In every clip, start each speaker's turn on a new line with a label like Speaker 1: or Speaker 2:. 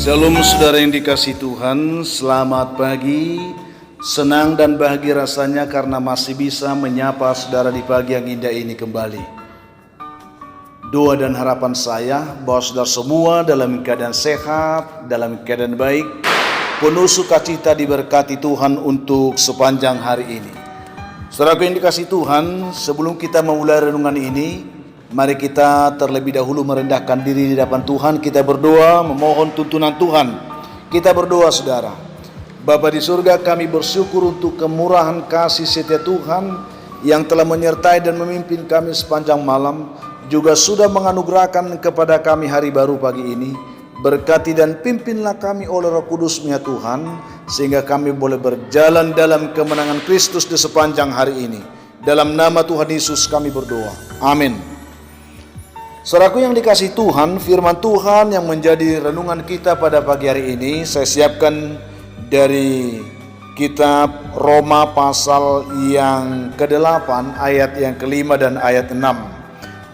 Speaker 1: Shalom saudara yang dikasihi Tuhan, selamat pagi. Senang dan bahagia rasanya karena masih bisa menyapa saudara di pagi yang indah ini kembali. Doa dan harapan saya bahwa saudara semua dalam keadaan sehat, dalam keadaan baik, penuh sukacita diberkati Tuhan untuk sepanjang hari ini. Saudaraku yang dikasihi Tuhan, sebelum kita memulai renungan ini, mari kita terlebih dahulu merendahkan diri di hadapan Tuhan. Kita berdoa memohon tuntunan Tuhan. Kita berdoa saudara. Bapa di surga, kami bersyukur untuk kemurahan kasih setia Tuhan yang telah menyertai dan memimpin kami sepanjang malam, juga sudah menganugerahkan kepada kami hari baru pagi ini. Berkati dan pimpinlah kami oleh Roh Kudus-Nya Tuhan, sehingga kami boleh berjalan dalam kemenangan Kristus di sepanjang hari ini. Dalam nama Tuhan Yesus kami berdoa. Amin. Saudaraku yang dikasihi Tuhan, firman Tuhan yang menjadi renungan kita pada pagi hari ini saya siapkan dari kitab Roma pasal yang ke-8 ayat yang ke-5 dan ayat 6.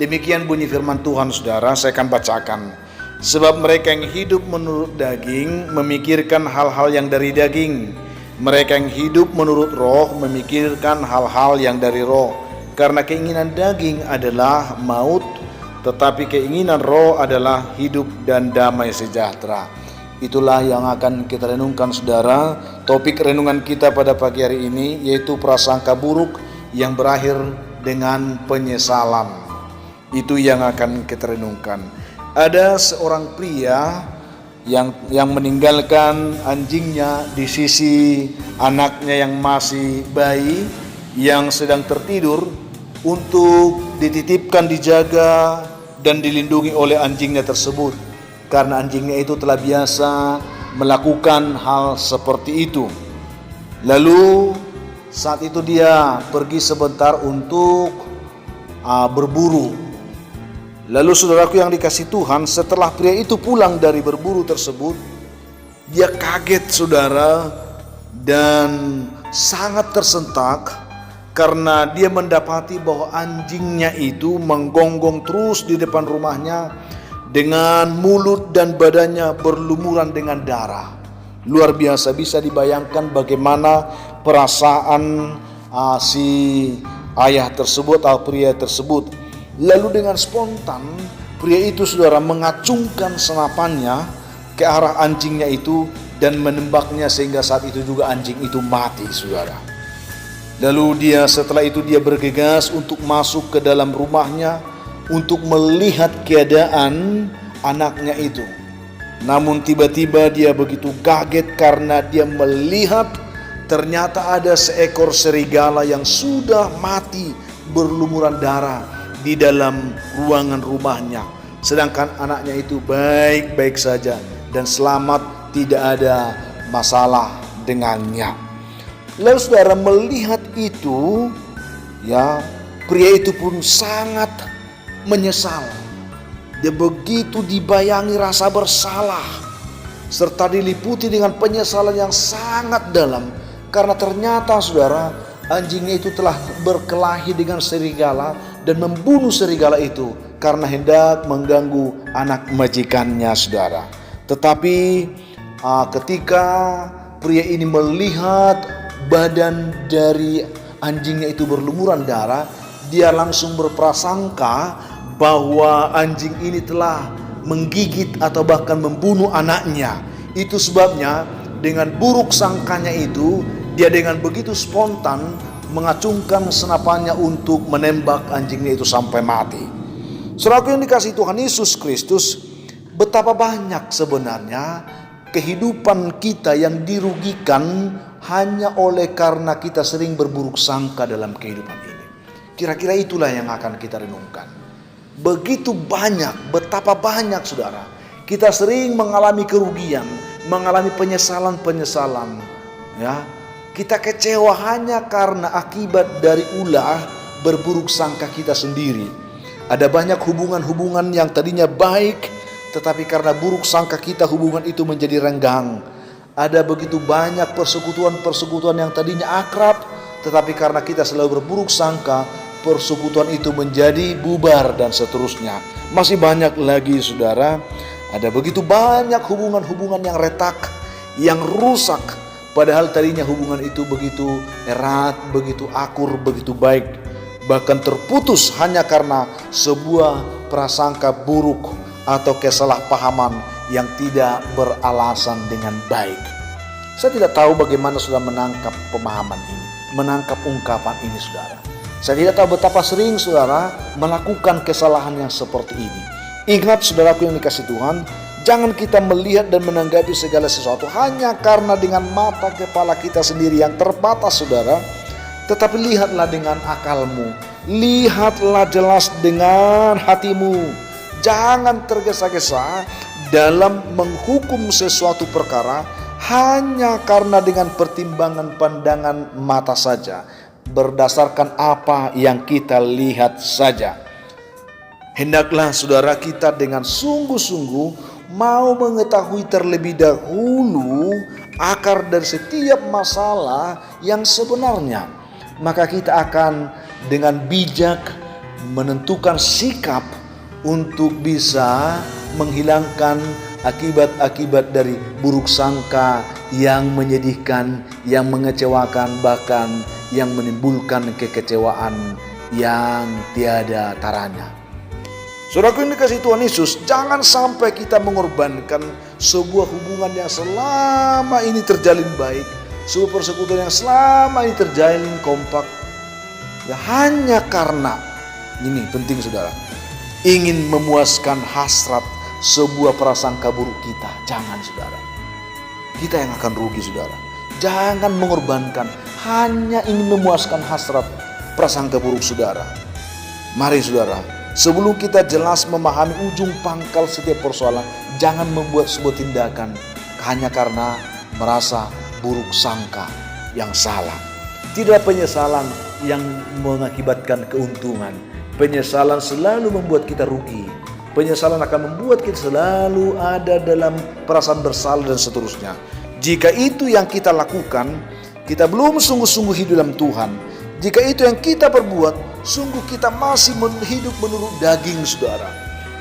Speaker 1: Demikian bunyi firman Tuhan saudara, saya akan bacakan. Sebab mereka yang hidup menurut daging memikirkan hal-hal yang dari daging, mereka yang hidup menurut roh memikirkan hal-hal yang dari roh. Karena keinginan daging adalah maut, tetapi keinginan roh adalah hidup dan damai sejahtera. Itulah yang akan kita renungkan saudara. Topik renungan kita pada pagi hari ini yaitu prasangka buruk yang berakhir dengan penyesalan. Itu yang akan kita renungkan. Ada seorang pria yang meninggalkan anjingnya di sisi anaknya yang masih bayi yang sedang tertidur untuk dititipkan, dijaga dan dilindungi oleh anjingnya tersebut, karena anjingnya itu telah biasa melakukan hal seperti itu. Lalu saat itu dia pergi sebentar untuk berburu. Lalu saudaraku yang dikasihi Tuhan, setelah pria itu pulang dari berburu tersebut, dia kaget saudara dan sangat tersentak karena dia mendapati bahwa anjingnya itu menggonggong terus di depan rumahnya dengan mulut dan badannya berlumuran dengan darah. Luar biasa, bisa dibayangkan bagaimana perasaan si ayah tersebut atau pria tersebut. Lalu dengan spontan pria itu saudara mengacungkan senapannya ke arah anjingnya itu dan menembaknya, sehingga saat itu juga anjing itu mati saudara. Lalu setelah itu dia bergegas untuk masuk ke dalam rumahnya untuk melihat keadaan anaknya itu. Namun tiba-tiba dia begitu kaget karena dia melihat ternyata ada seekor serigala yang sudah mati berlumuran darah di dalam ruangan rumahnya. Sedangkan anaknya itu baik-baik saja dan selamat, tidak ada masalah dengannya. Lalu saudara melihat itu, pria itu pun sangat menyesal. Dia begitu dibayangi rasa bersalah serta diliputi dengan penyesalan yang sangat dalam, karena ternyata saudara anjingnya itu telah berkelahi dengan serigala dan membunuh serigala itu karena hendak mengganggu anak majikannya saudara. Tetapi ketika pria ini melihat badan dari anjingnya itu berlumuran darah, dia langsung berprasangka bahwa anjing ini telah menggigit atau bahkan membunuh anaknya. Itu sebabnya dengan buruk sangkanya itu, dia dengan begitu spontan mengacungkan senapannya untuk menembak anjingnya itu sampai mati. Saudaraku yang dikasihi Tuhan Yesus Kristus, betapa banyak sebenarnya kehidupan kita yang dirugikan hanya oleh karena kita sering berburuk sangka dalam kehidupan ini. Kira-kira itulah yang akan kita renungkan. Begitu banyak, betapa banyak saudara, kita sering mengalami kerugian, mengalami penyesalan-penyesalan, kita kecewa hanya karena akibat dari ulah berburuk sangka kita sendiri. Ada banyak hubungan-hubungan yang tadinya baik, tetapi karena buruk sangka kita hubungan itu menjadi renggang. Ada begitu banyak persekutuan-persekutuan yang tadinya akrab, tetapi karena kita selalu berburuk sangka, persekutuan itu menjadi bubar dan seterusnya. Masih banyak lagi saudara. Ada begitu banyak hubungan-hubungan yang retak, yang rusak. Padahal tadinya hubungan itu begitu erat, begitu akur, begitu baik. Bahkan terputus hanya karena sebuah prasangka buruk atau kesalahpahaman yang tidak beralasan dengan baik. Saya tidak tahu bagaimana sudah menangkap pemahaman ini, menangkap ungkapan ini saudara. Saya tidak tahu betapa sering saudara melakukan kesalahan yang seperti ini. Ingat saudaraku yang dikasih Tuhan, jangan kita melihat dan menanggapi segala sesuatu hanya karena dengan mata kepala kita sendiri yang terbatas saudara. Tetapi lihatlah dengan akalmu, lihatlah jelas dengan hatimu. Jangan tergesa-gesa dalam menghukum sesuatu perkara hanya karena dengan pertimbangan pandangan mata saja, berdasarkan apa yang kita lihat saja. Hendaklah saudara kita dengan sungguh-sungguh mau mengetahui terlebih dahulu akar dari setiap masalah yang sebenarnya. Maka kita akan dengan bijak menentukan sikap untuk bisa menghilangkan akibat-akibat dari buruk sangka yang menyedihkan, yang mengecewakan, bahkan yang menimbulkan kekecewaan yang tiada taranya. Saudaraku yang dikasih Tuhan Yesus, jangan sampai kita mengorbankan sebuah hubungan yang selama ini terjalin baik, sebuah persekutuan yang selama ini terjalin kompak, ya hanya karena ini penting saudara, ingin memuaskan hasrat sebuah prasangka buruk kita. Jangan saudara, kita yang akan rugi saudara. Jangan mengorbankan hanya ingin memuaskan hasrat prasangka buruk saudara. Mari saudara, sebelum kita jelas memahami ujung pangkal setiap persoalan, jangan membuat sebuah tindakan hanya karena merasa buruk sangka yang salah. Tidak penyesalan yang mengakibatkan keuntungan. Penyesalan selalu membuat kita rugi. Penyesalan akan membuat kita selalu ada dalam perasaan bersalah dan seterusnya. Jika itu yang kita lakukan, kita belum sungguh-sungguh hidup dalam Tuhan. Jika itu yang kita perbuat, sungguh kita masih hidup menurut daging saudara.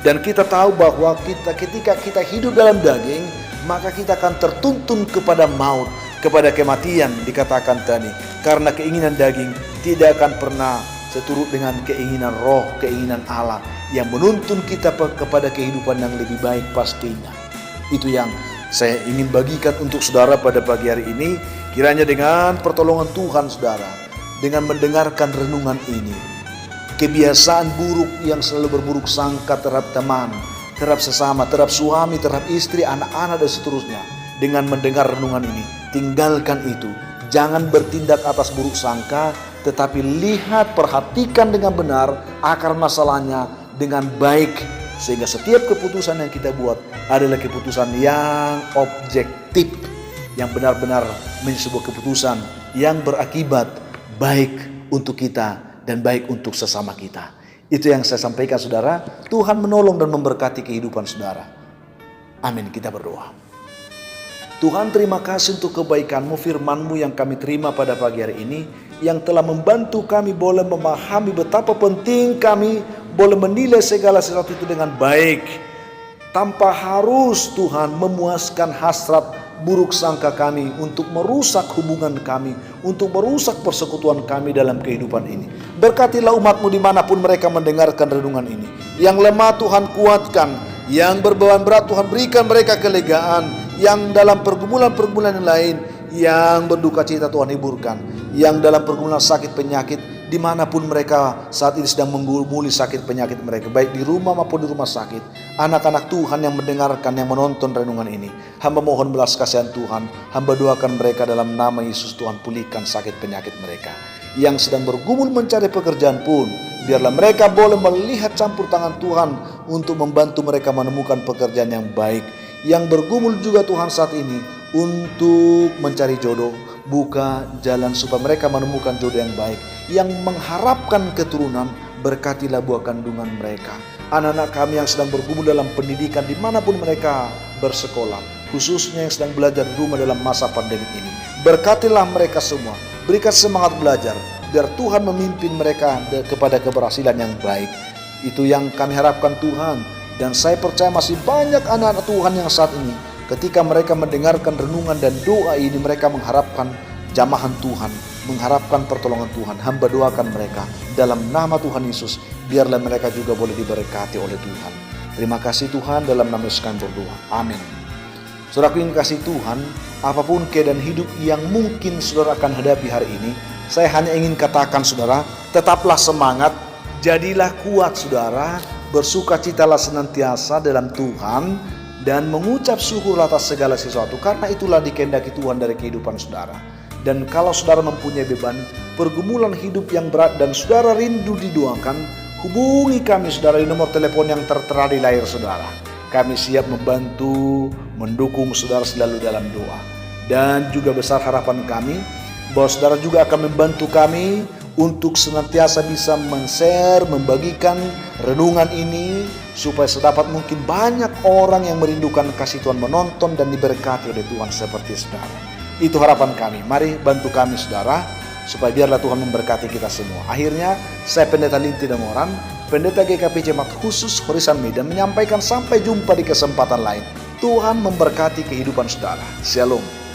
Speaker 1: Dan kita tahu bahwa ketika kita hidup dalam daging, maka kita akan tertuntun kepada maut, kepada kematian dikatakan tadi. Karena keinginan daging tidak akan pernah seturut dengan keinginan roh, keinginan Allah yang menuntun kita kepada kehidupan yang lebih baik pastinya. Itu yang saya ingin bagikan untuk saudara pada pagi hari ini. Kiranya dengan pertolongan Tuhan saudara, dengan mendengarkan renungan ini, kebiasaan buruk yang selalu berburuk sangka terhadap teman, terhadap sesama, terhadap suami, terhadap istri, anak-anak dan seterusnya, dengan mendengar renungan ini, tinggalkan itu. Jangan bertindak atas buruk sangka, tetapi lihat, perhatikan dengan benar akar masalahnya dengan baik, sehingga setiap keputusan yang kita buat adalah keputusan yang objektif, yang benar-benar menjadi sebuah keputusan yang berakibat baik untuk kita dan baik untuk sesama kita. Itu yang saya sampaikan saudara. Tuhan menolong dan memberkati kehidupan saudara. Amin. Kita berdoa. Tuhan, terima kasih untuk kebaikan-Mu, firman-Mu yang kami terima pada pagi hari ini, yang telah membantu kami boleh memahami betapa penting kami boleh menilai segala sesuatu itu dengan baik, tanpa harus Tuhan memuaskan hasrat buruk sangka kami untuk merusak hubungan kami, untuk merusak persekutuan kami dalam kehidupan ini. Berkatilah umat-Mu dimanapun mereka mendengarkan renungan ini. Yang lemah Tuhan kuatkan, yang berbeban berat Tuhan berikan mereka kelegaan, yang dalam pergumulan-pergumulan yang lain, yang berduka cita Tuhan hiburkan, yang dalam pergumulan sakit penyakit dimanapun mereka saat ini sedang menggumuli sakit penyakit mereka, baik di rumah maupun di rumah sakit. Anak-anak Tuhan yang mendengarkan, yang menonton renungan ini, hamba mohon belas kasihan Tuhan, hamba doakan mereka dalam nama Yesus. Tuhan pulihkan sakit penyakit mereka. Yang sedang bergumul mencari pekerjaan pun, biarlah mereka boleh melihat campur tangan Tuhan untuk membantu mereka menemukan pekerjaan yang baik. Yang bergumul juga Tuhan saat ini untuk mencari jodoh, buka jalan supaya mereka menemukan jodoh yang baik. Yang mengharapkan keturunan, berkatilah buah kandungan mereka. Anak-anak kami yang sedang bergumul dalam pendidikan dimanapun mereka bersekolah, khususnya yang sedang belajar di rumah dalam masa pandemi ini, berkatilah mereka semua, berikan semangat belajar, biar Tuhan memimpin mereka kepada keberhasilan yang baik. Itu yang kami harapkan Tuhan. Dan saya percaya masih banyak anak-anak Tuhan yang saat ini, ketika mereka mendengarkan renungan dan doa ini, mereka mengharapkan jamahan Tuhan, mengharapkan pertolongan Tuhan. Hamba doakan mereka dalam nama Tuhan Yesus, biarlah mereka juga boleh diberkati oleh Tuhan. Terima kasih Tuhan, dalam nama Yesus kami berdoa. Amin. Saudaraku yang kasih Tuhan, apapun keadaan hidup yang mungkin saudara akan hadapi hari ini, saya hanya ingin katakan saudara, tetaplah semangat, jadilah kuat saudara, bersukacitalah senantiasa dalam Tuhan, dan mengucap syukur atas segala sesuatu, karena itulah dikehendaki Tuhan dari kehidupan saudara. Dan kalau saudara mempunyai beban, pergumulan hidup yang berat, dan saudara rindu didoakan, hubungi kami saudara di nomor telepon yang tertera di layar saudara. Kami siap membantu, mendukung saudara selalu dalam doa. Dan juga besar harapan kami bahwa saudara juga akan membantu kami untuk senantiasa bisa men-share, membagikan renungan ini, supaya sedapat mungkin banyak orang yang merindukan kasih Tuhan menonton dan diberkati oleh Tuhan seperti saudara. Itu harapan kami. Mari bantu kami saudara, supaya biarlah Tuhan memberkati kita semua. Akhirnya saya Pendeta Linti Damoran, Pendeta GKP Jemaat Khusus Horisan Medan, menyampaikan sampai jumpa di kesempatan lain. Tuhan memberkati kehidupan saudara. Shalom.